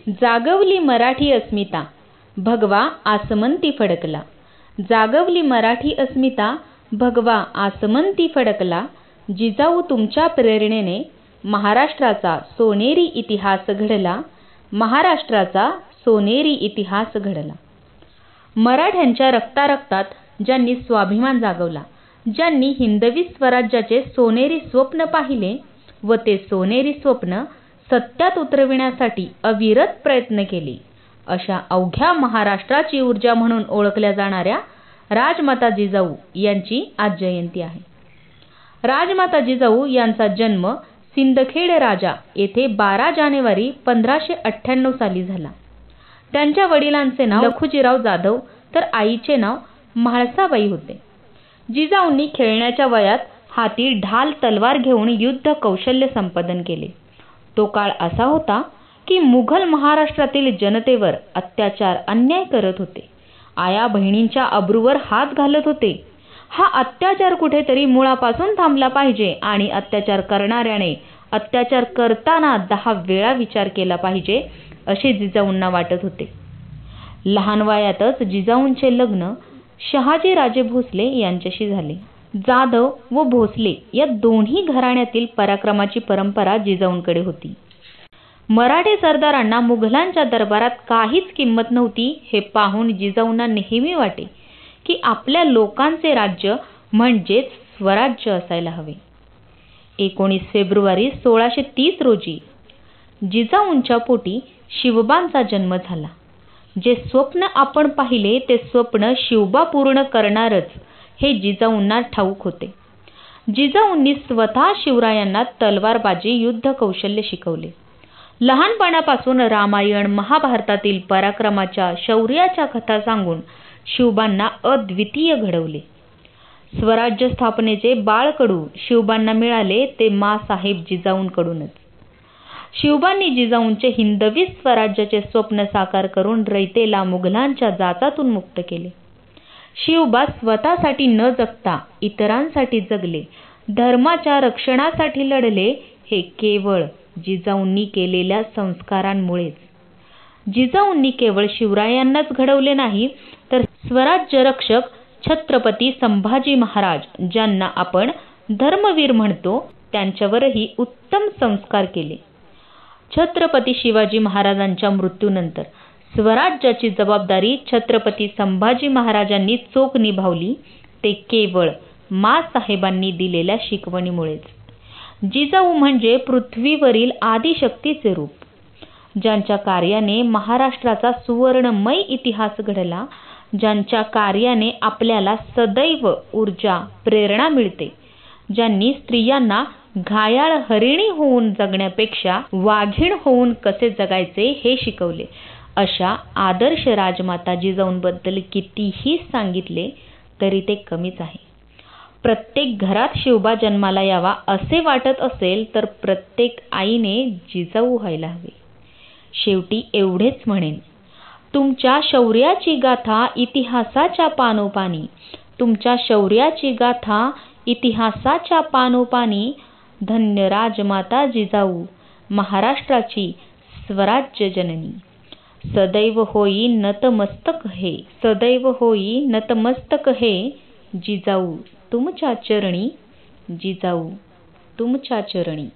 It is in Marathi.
जागवली मराठी अस्मिता, भगवा आसमंती फडकला. जागवली मराठी अस्मिता, भगवा आसमंती फडकला. जिजाऊ तुमच्या प्रेरणेने महाराष्ट्राचा सोनेरी इतिहास घडला. महाराष्ट्राचा सोनेरी इतिहास घडला. मराठ्यांच्या रक्तारक्तात ज्यांनी स्वाभिमान जागवला, ज्यांनी हिंदवी स्वराज्याचे सोनेरी स्वप्न पाहिले व ते सोनेरी स्वप्न सत्यात उतरविण्यासाठी अविरत प्रयत्न केले, अशा अवघ्या महाराष्ट्राची ऊर्जा म्हणून ओळखल्या जाणाऱ्या राजमाता जिजाऊ यांची आज जयंती आहे. राजमाता जिजाऊ यांचा जन्म सिंदखेड राजा येथे 12 जानेवारी 1598 साली झाला. त्यांच्या वडिलांचे नाव लखुजीराव जाधव तर आईचे नाव म्हाळसाबाई होते. जिजाऊंनी खेळण्याच्या वयात हाती ढाल तलवार घेऊन युद्ध कौशल्य संपादन केले. तो काळ असा होता की मुघल महाराष्ट्रातील जनतेवर अत्याचार अन्याय करत होते. आया बहिणींच्या अब्रूवर हात घालत होते. हा अत्याचार कुठेतरी मुळापासून थांबला पाहिजे आणि अत्याचार करणाऱ्याने अत्याचार करताना 10 वेळा विचार केला पाहिजे, असे जिजाऊंना वाटत होते. लहान वयातच जिजाऊंचे लग्न शहाजी राजे भोसले यांच्याशी झाले. जाधव व भोसले या दोन्ही घराण्यातील पराक्रमाची परंपरा जिजाऊंकडे होती. मराठे सरदारांना मुघलांच्या दरबारात काहीच किंमत नव्हती हे पाहून जिजाऊंना नेहमी वाटे की आपल्या लोकांचे राज्य म्हणजेच स्वराज्य असायला हवे. 19 फेब्रुवारी 1630 रोजी जिजाऊंच्या पोटी शिवबांचा जन्म झाला. जे स्वप्न आपण पाहिले ते स्वप्न शिवबा पूर्ण करणारच हे जिजाऊंना ठाऊक होते. जिजाऊंनी स्वतः शिवरायांना तलवारबाजी युद्ध कौशल्य शिकवले. लहानपणापासून रामायण महाभारतातील पराक्रमाच्या शौर्याच्या कथा सांगून शिवबांना अद्वितीय घडवले. स्वराज्य स्थापनेचे बाळकडू शिवबांना मिळाले ते माँसाहेब जिजाऊंकडूनच. शिवबांनी जिजाऊंचे हिंदवी स्वराज्याचे स्वप्न साकार करून रयतेला मुघलांच्या जाचातून मुक्त केले. शिवबा स्वतःसाठी न जगता इतरांसाठी जगले, धर्माच्या रक्षणासाठी लढले. हे केवळ जिजाऊंनी केलेल्या संस्कारांमुळेच. जिजाऊंनी केवळ शिवरायांनाच घडवले नाही तर स्वराज्य रक्षक छत्रपती संभाजी महाराज, ज्यांना आपण धर्मवीर म्हणतो, त्यांच्यावरही उत्तम संस्कार केले. छत्रपती शिवाजी महाराजांच्या मृत्यूनंतर स्वराज्याची जबाबदारी छत्रपती संभाजी महाराजांनी चोख निभावली, ते केवळ माँसाहेबांनी दिलेल्या शिकवणीमुळेच. जिजाऊ म्हणजे पृथ्वीवरील आदिशक्तीचे रूप, ज्यांच्या कार्याने महाराष्ट्राचा सुवर्णमय इतिहास घडला, ज्यांच्या कार्याने आपल्याला सदैव ऊर्जा प्रेरणा मिळते, ज्यांनी स्त्रियांना घायाळ हरिणी होऊन जगण्यापेक्षा वाघीण होऊन कसे जगायचे हे शिकवले, अशा आदर्श राजमाता जिजाऊंबद्दल कितीही सांगितले तरी ते कमीच आहे. प्रत्येक घरात शिवबा जन्माला यावा असे वाटत असेल तर प्रत्येक आईने जिजाऊ व्हायला हवे. शेवटी एवढेच म्हणेन, तुमच्या शौर्याची गाथा इतिहासाच्या पानोपानी, तुमच्या शौर्याची गाथा इतिहासाच्या पानोपानी. धन्य राजमाता जिजाऊ, महाराष्ट्राची स्वराज्य जननी. सदैव होई नतमस्तक हे, सदैव होई नतमस्तक हे. जिजाऊ तुमच्या चरणी, जिजाऊ तुमच्या चरणी.